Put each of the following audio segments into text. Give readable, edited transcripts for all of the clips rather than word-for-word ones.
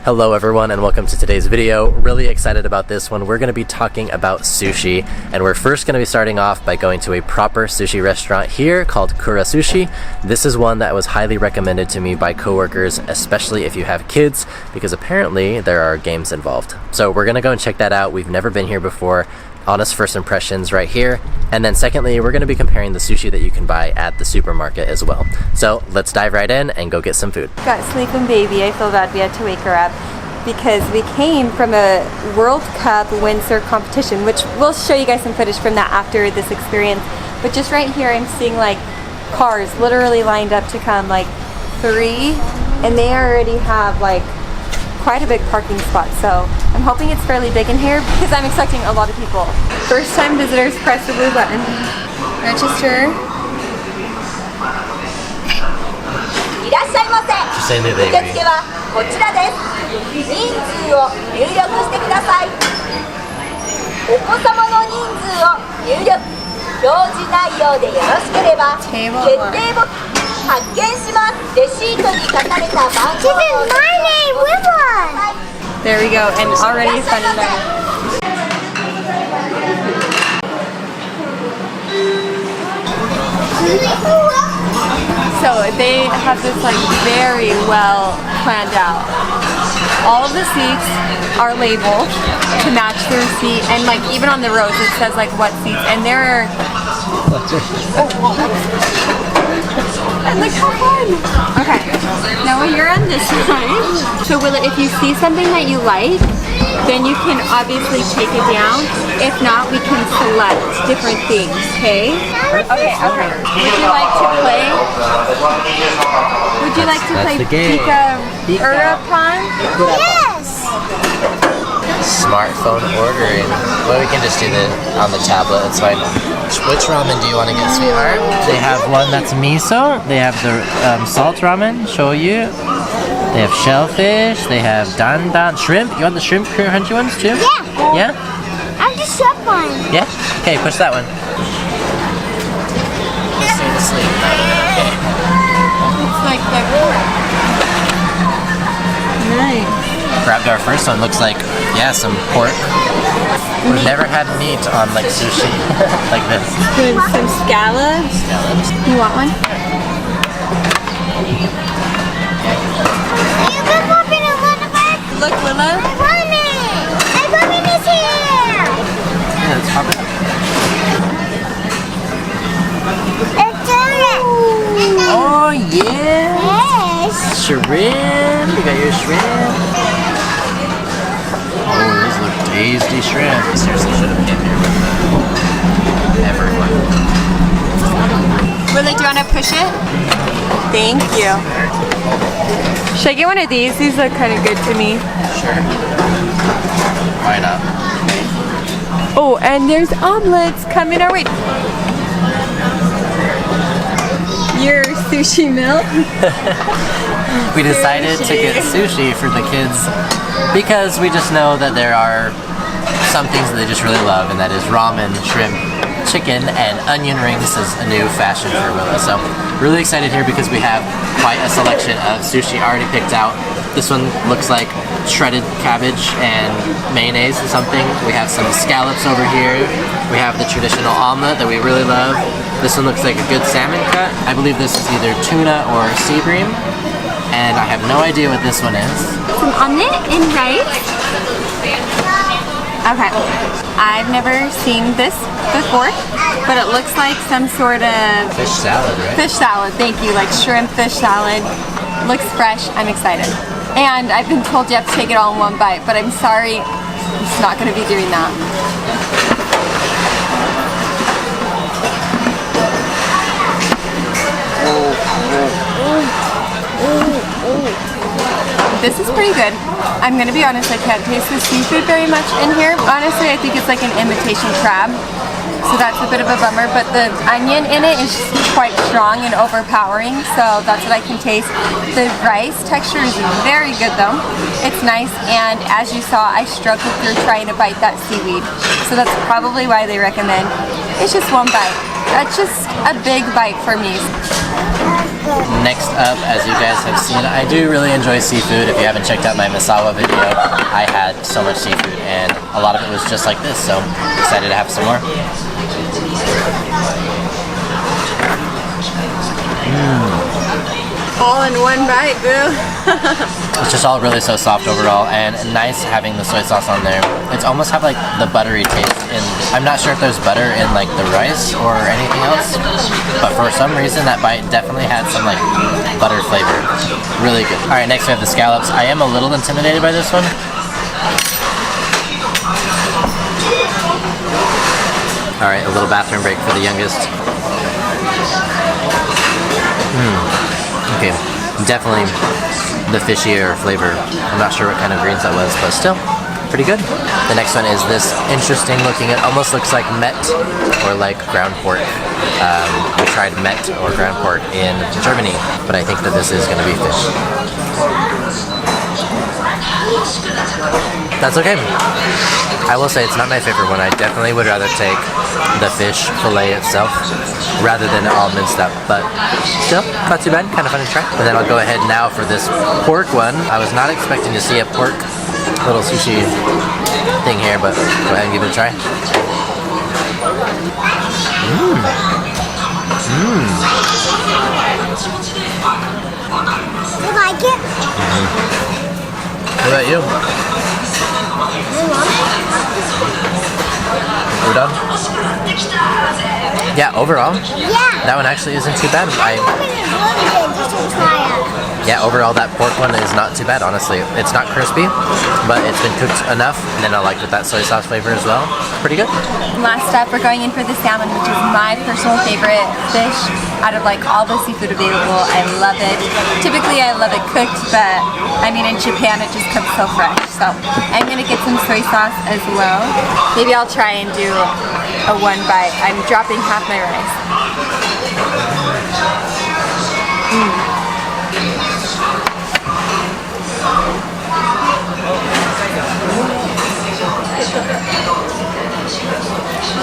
Hello everyone and welcome to today's video. Really excited about this one. We're going to be talking about sushi, and we're first going to be starting off by going to a proper sushi restaurant here called Kura Sushi. This is one that was highly recommended to me by coworkers, especially if you have kids, because apparently there are games involved. So we're going to go and check that out. We've never been here before. Honest first impressions right here. And then secondly, we're going to be comparing the sushi that you can buy at the supermarket as well. So let's dive right in and go get some food. Got sleeping baby. I feel bad we had to wake her up because we came from a World Cup windsurf competition, which we'll show you guys some footage from that after this experience. But just right here I'm seeing like cars literally lined up to come, like 3, and they already have like quite a big parking spot, so I'm hoping it's fairly big in here because I'm expecting a lot of people. First time visitors, press the blue button. Register. Say new baby. There we go, and already finding them. So they have this like very well planned out. All of the seats are labeled to match their seat, and like even on the rows it says like what seats, and there are and look how fun! Okay, now you're on this side. So Willa, if you see something that you like, then you can obviously take it down. If not, we can select different things, okay? Okay. Would you like to play? Would you like to play Pika Urapan? Yes! Smartphone ordering. Well, we can just do it on the tablet, it's fine. Which ramen do you want to get, sweetheart? They have one that's miso, they have the salt ramen, shoyu, they have shellfish, they have dandan, shrimp. You want the shrimp crunchy ones too? Yeah! Yeah? I'm the shrimp one. Yeah? Okay, push that one. Stay asleep. Okay. It's like the nice. Grabbed our first one, looks like, yeah, some pork. We've never had meat on like sushi like this. Good, some scallops. You want one? Look, Willa. I want it! I want it is here! Yeah, let's pop it up. Let's do it! Oh yeah! Yes! Shrimp! You got your shrimp. Oh, those look tasty shrimp. Seriously should have came here with everyone. Willa, do you want to push it? Thank you. Should I get one of these? These look kind of good to me. Sure. Why not? Oh, and there's omelets coming our way. Your sushi milk. We decided to get sushi for the kids because we just know that there are some things that they just really love, and that is ramen, shrimp, chicken, and onion rings is a new fashion for Willa. So really excited here because we have quite a selection of sushi already picked out. This one looks like shredded cabbage and mayonnaise or something. We have some scallops over here. We have the traditional omelet that we really love. This one looks like a good salmon cut. I believe this is either tuna or sea bream. And I have no idea what this one is. Some omelet and rice. Okay. I've never seen this before, but it looks like some sort of Fish salad, right? fish salad. Thank you, like shrimp fish salad. Looks fresh. I'm excited. And I've been told you have to take it all in one bite, but I'm sorry, I'm just not going to be doing that. This is pretty good. I'm gonna be honest, I can't taste the seafood very much in here. Honestly, I think it's like an imitation crab, so that's a bit of a bummer, but the onion in it is quite strong and overpowering, so that's what I can taste. The rice texture is very good though. It's nice, and as you saw, I struggled through trying to bite that seaweed, so that's probably why they recommend it's just one bite. That's just a big bite for me. Next up, as you guys have seen, I do really enjoy seafood. If you haven't checked out my Misawa video, I had so much seafood and a lot of it was just like this, so excited to have some more. All in one bite, boo. It's just all really so soft overall and nice having the soy sauce on there. It's almost have like the buttery taste in, I'm not sure if there's butter in like the rice or anything else, but for some reason that bite definitely had some like butter flavor. Really good. Alright, next we have the scallops. I am a little intimidated by this one. Alright, a little bathroom break for the youngest. Okay, definitely the fishier flavor. I'm not sure what kind of greens that was, but still, pretty good. The next one is this interesting looking, it almost looks like met or like ground pork. We tried met or ground pork in Germany, but I think that this is going to be fish. That's okay. I will say it's not my favorite one. I definitely would rather take the fish fillet itself rather than all minced up, but still, not too bad, kind of fun to try. And then I'll go ahead now for this pork one. I was not expecting to see a pork little sushi thing here, but go ahead and give it a try. You like it? What about you? We're done? Yeah, overall, Yeah. that one actually isn't too bad. I think it's really good. Just to try it. Yeah, overall that pork one is not too bad, honestly. It's not crispy, but it's been cooked enough, and then I like with that soy sauce flavor as well. Pretty good. Last up, we're going in for the salmon, which is my personal favorite fish out of like all the seafood available. I love it. Typically I love it cooked, but I mean in Japan it just comes so fresh. So I'm gonna get some soy sauce as well. Maybe I'll try and do a one bite. I'm dropping half my rice.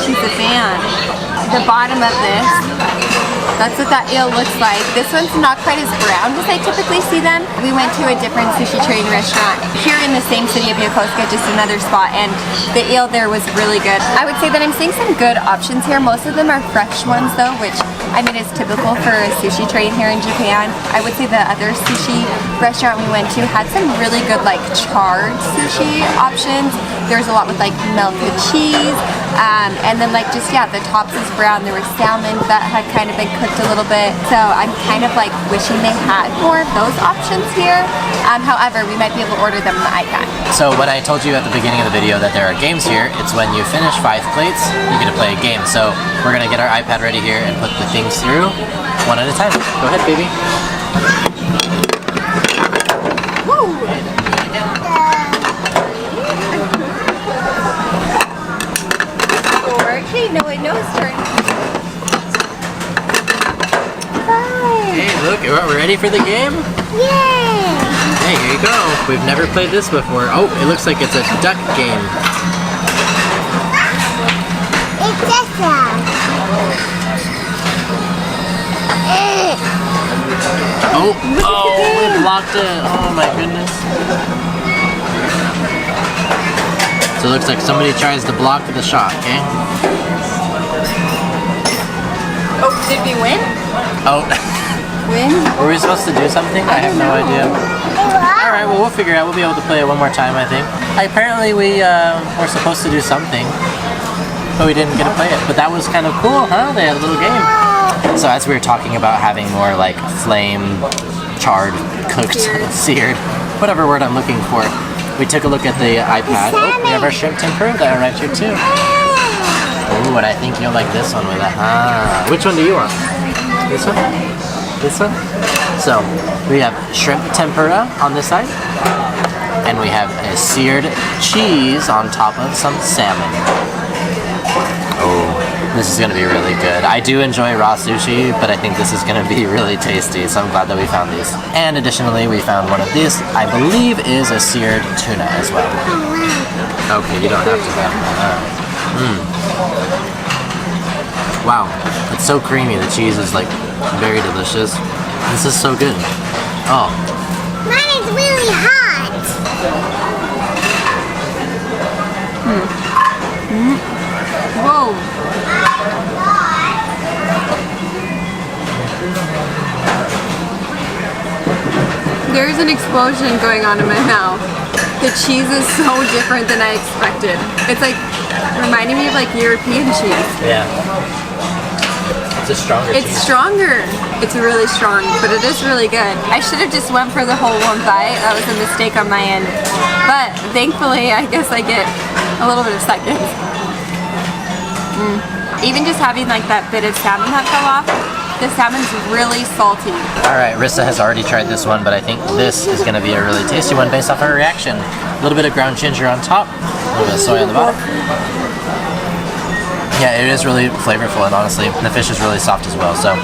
She's a fan. The bottom of this, that's what that eel looks like. This one's not quite as brown as I typically see them. We went to a different sushi train restaurant here in the same city of Yokosuka, just another spot, and the eel there was really good. I would say that I'm seeing some good options here. Most of them are fresh ones though, which I mean is typical for a sushi train here in Japan. I would say the other sushi restaurant we went to had some really good like charred sushi options. There's a lot with like melted cheese, and then like just the tops is brown. There was salmon that had kind of been cooked a little bit, so I'm kind of like wishing they had more of those options here. However, we might be able to order them on the iPad. So when I told you at the beginning of the video that there are games here, it's when you finish 5 plates, you get to play a game. So we're gonna get our iPad ready here and put the things through one at a time. Go ahead, baby. Woo! Okay, no, wait, no, it's turn. Hey, look, we're ready for the game? Yay! Hey, here you go. We've never played this before. Oh, it looks like it's a duck game. It's just Oh, we blocked it. Oh my goodness. So it looks like somebody tries to block the shot, okay? Oh, did we win? Oh. Win? Were we supposed to do something? I have no idea. Alright, well we'll figure it out. We'll be able to play it one more time, I think. Apparently we were supposed to do something, but we didn't get to play it. But that was kind of cool, huh? They had a little game. So as we were talking about having more like flame, charred, cooked, seared, whatever word I'm looking for, we took a look at the iPad. Oh, we have our shrimp tempura that arrived here too. Ooh, and I think you'll like this one with it. Which one do you want? This one? This one? So, we have shrimp tempura on this side, and we have a seared cheese on top of some salmon. Oh, this is going to be really good. I do enjoy raw sushi, but I think this is going to be really tasty, so I'm glad that we found these. And additionally, we found one of these, I believe is a seared tuna as well. Okay, you don't have to have that. Wow, it's so creamy. The cheese is like very delicious. This is so good. Oh. Mine is really hot. Whoa. There's an explosion going on in my mouth. The cheese is so different than I expected. It's like reminding me of like European cheese. Yeah. It's a stronger It's cheese. stronger. It's really strong, but it is really good. I should have just went for the whole one bite. That was a mistake on my end. But thankfully, I guess I get a little bit of seconds. Even just having like that bit of salmon that fell off, the salmon's really salty. Alright, Risa has already tried this one, but I think this is going to be a really tasty one based off her reaction. A little bit of ground ginger on top, a little bit of soy on the bottom. Yeah, it is really flavorful, and honestly, the fish is really soft as well. So,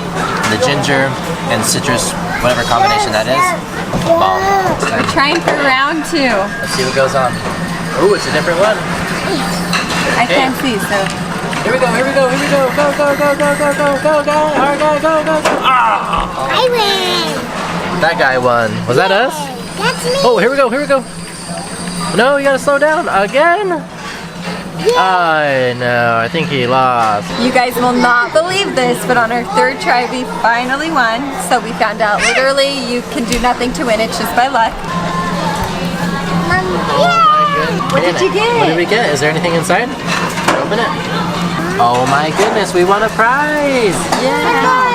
the ginger and citrus, whatever combination that is, bomb. We're trying for round 2. Let's see what goes on. Ooh, it's a different one. I can't see, so. Here we go, here we go, here we go. Go, go, go, go, go, go, go, go. Our guy, go, go, go. Ah! I win. That guy won. Was that us? That's me. Oh, here we go, here we go. No, you gotta slow down. Again? I know, I think he lost. You guys will not believe this, but on our 3rd try, we finally won. So we found out literally you can do nothing to win, it's just by luck. What did you get? What did we get? Is there anything inside? Open it. Oh my goodness, we won a prize! Yeah!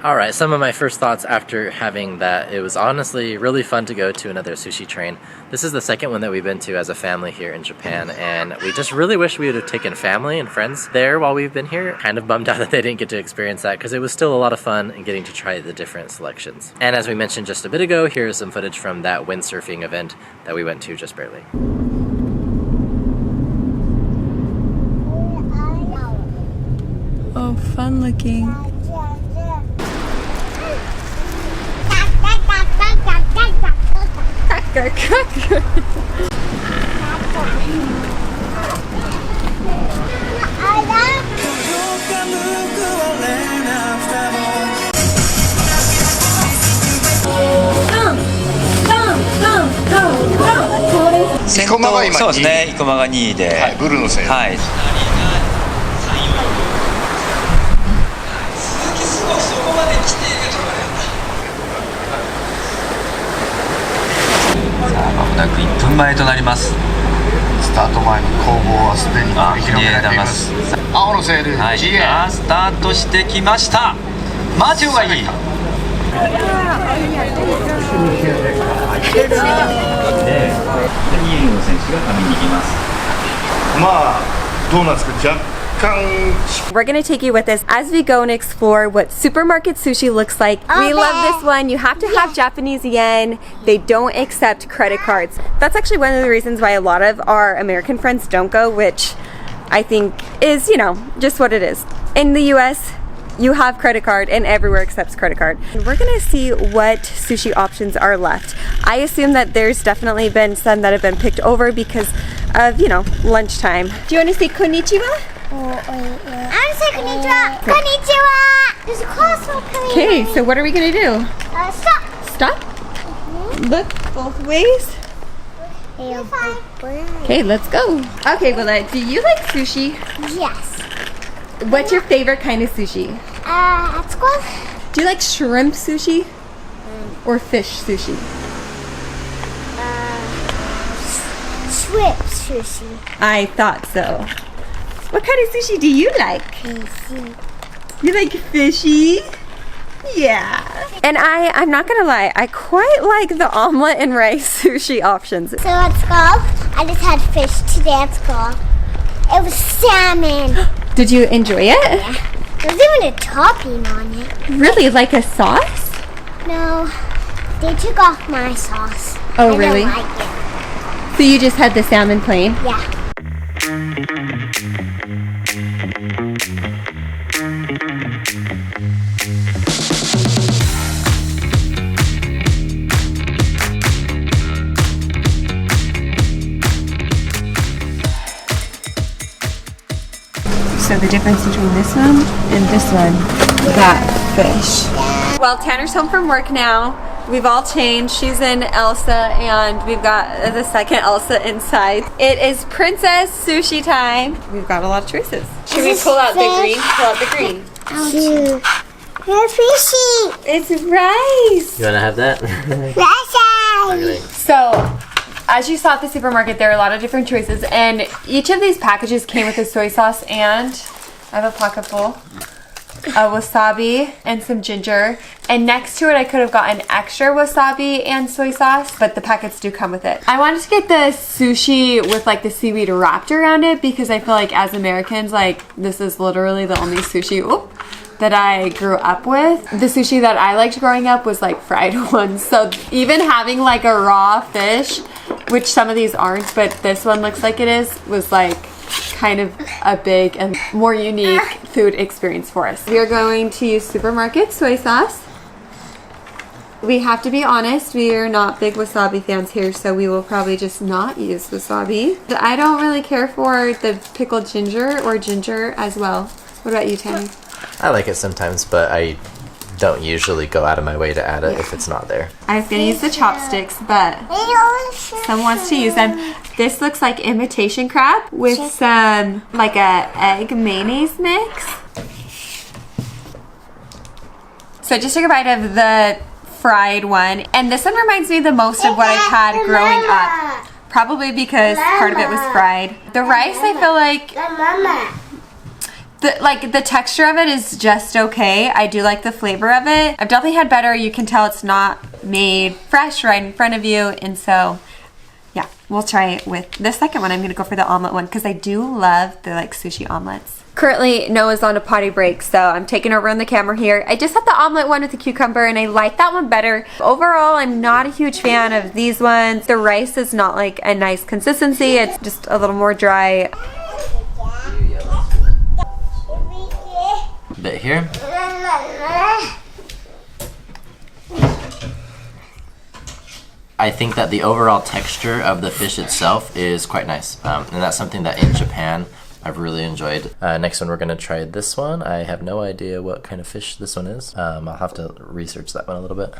Alright, some of my first thoughts after having that. It was honestly really fun to go to another sushi train. This is the second one that we've been to as a family here in Japan, and we just really wish we would have taken family and friends there while we've been here. Kind of bummed out that they didn't get to experience that, because it was still a lot of fun and getting to try the different selections. And as we mentioned just a bit ago, here's some footage from that windsurfing event that we went to just barely. Oh, fun looking.先頭そうですね、生駒が2位で、はい、ブルーの線。はい。まもなく1分前となります。スタート前の攻防はすでに繰り広げられています。青のセール、はい、スタートしてきました。マジョがいい。2位の選手が紙に行きます。まあどうなんですか、若干。We're gonna take you with us as we go and explore what supermarket sushi looks like. We love this one. You have to have Japanese yen. They don't accept credit cards. That's actually one of the reasons why a lot of our American friends don't go, which I think is, you know, just what it is. In the US, you have credit card and everywhere accepts credit card. We're gonna see what sushi options are left. I assume that there's definitely been some that have been picked over because of, you know, lunchtime. Do you want to say konnichiwa? I want to say konnichiwa. Konnichiwa. There's a crosswalk coming. Okay, so what are we gonna do? Stop. Stop? Look both ways. Okay, let's go. Okay, Willa, do you like sushi? Yes. What's your favorite kind of sushi? Squid. Do you like shrimp sushi or fish sushi? Shrimp sushi. I thought so. What kind of sushi do you like? Fishy. You like fishy? Yeah. And I'm not gonna lie, I quite like the omelet and rice sushi options. So let's go. I just had fish today at school. It was salmon. Did you enjoy it? Yeah. There's even a topping on it. Really? Like a sauce? No. They took off my sauce. Oh, I really? don't like it. So you just had the salmon plain? Yeah. So the difference between this one and this one, that fish. Well, Tanner's home from work now. We've all changed. She's in Elsa and we've got the second Elsa inside. It is princess sushi time. We've got a lot of choices. Should we pull out the green? Pull out the green. Cute. You're fishy. It's rice. You wanna have that? Rice. So, as you saw at the supermarket, there are a lot of different choices, and each of these packages came with a soy sauce, and I have a pocket full of wasabi and some ginger. And next to it, I could have gotten extra wasabi and soy sauce, but the packets do come with it. I wanted to get the sushi with like the seaweed wrapped around it because I feel like as Americans, like this is literally the only sushi that I grew up with. The sushi that I liked growing up was like fried ones. So even having like a raw fish, which some of these aren't, but this one looks like it is, was like kind of a big and more unique food experience for us. We are going to use supermarket soy sauce. We have to be honest, we are not big wasabi fans here, so we will probably just not use wasabi. I don't really care for the pickled ginger or ginger as well. What about you, Tammy? I like it sometimes, but I don't usually go out of my way to add it if it's not there. I was gonna use the chopsticks, but someone wants to use them. This looks like imitation crab with some like a egg mayonnaise mix. So I just took a bite of the fried one, and this one reminds me the most of what I've had growing up. Probably because part of it was fried. The rice, I feel like the texture of it is just okay. I do like the flavor of it. I've definitely had better. You can tell it's not made fresh right in front of you, and so yeah, we'll try it with the second one. I'm gonna go for the omelet one because I do love the like sushi omelets. Currently, Noah's on a potty break, so I'm taking over on the camera here. I just had the omelet one with the cucumber, and I like that one better. Overall, I'm not a huge fan of these ones. The rice is not like a nice consistency. It's just a little more dry. Bit here. I think that the overall texture of the fish itself is quite nice, and that's something that in Japan I've really enjoyed. Next one, we're gonna try this one. I have no idea what kind of fish this one is. I'll have to research that one a little bit.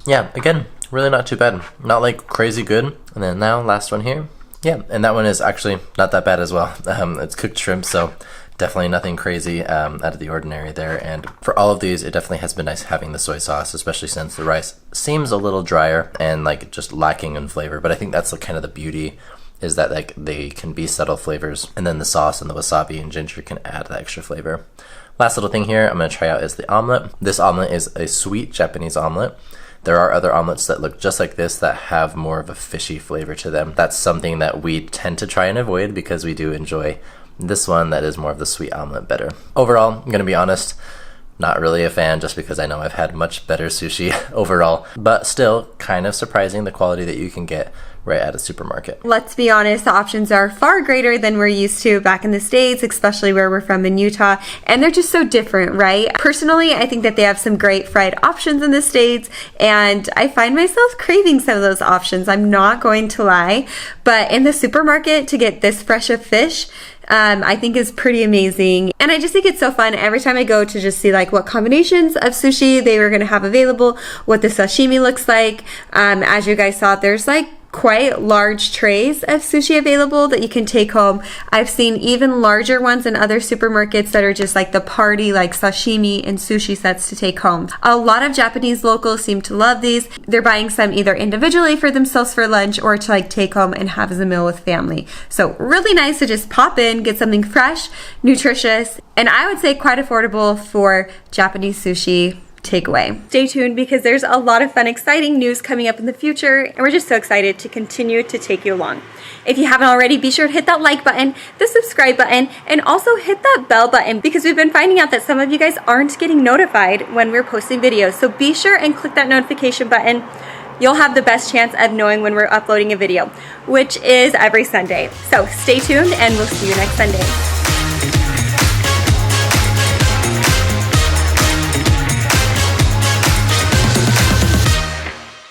Yeah, again, really not too bad. Not like crazy good. And then now, last one here. Yeah, and that one is actually not that bad as well. It's cooked shrimp, so definitely nothing crazy out of the ordinary there. And for all of these, it definitely has been nice having the soy sauce, especially since the rice seems a little drier and like just lacking in flavor. But I think that's kind of the beauty, is that like they can be subtle flavors, and then the sauce and the wasabi and ginger can add that extra flavor. Last little thing here I'm going to try out is the omelet. This omelet is a sweet Japanese omelet. There are other omelets that look just like this that have more of a fishy flavor to them. That's something that we tend to try and avoid because we do enjoy this one that is more of the sweet omelet better. Overall, I'm going to be honest, not really a fan, just because I know I've had much better sushi overall, but still kind of surprising the quality that you can get right at a supermarket. Let's be honest, the options are far greater than we're used to back in the States, especially where we're from in Utah, and they're just so different, right? Personally, I think that they have some great fried options in the States, and I find myself craving some of those options, I'm not going to lie, but in the supermarket to get this fresh of fish, I think is pretty amazing. And I just think it's so fun every time I go to just see like what combinations of sushi they were going to have available, what the sashimi looks like. As you guys saw, there's like quite large trays of sushi available that you can take home. I've seen even larger ones in other supermarkets that are just like the party like sashimi and sushi sets to take home. A lot of Japanese locals seem to love these. They're buying some either individually for themselves for lunch or to like take home and have as a meal with family. So really nice to just pop in, get something fresh, nutritious, and I would say quite affordable for Japanese sushi takeaway. Stay tuned because there's a lot of fun, exciting news coming up in the future, and we're just so excited to continue to take you along. If you haven't already, be sure to hit that like button, the subscribe button, and also hit that bell button because we've been finding out that some of you guys aren't getting notified when we're posting videos. So be sure and click that notification button. You'll have the best chance of knowing when we're uploading a video, which is every Sunday. So stay tuned and we'll see you next Sunday.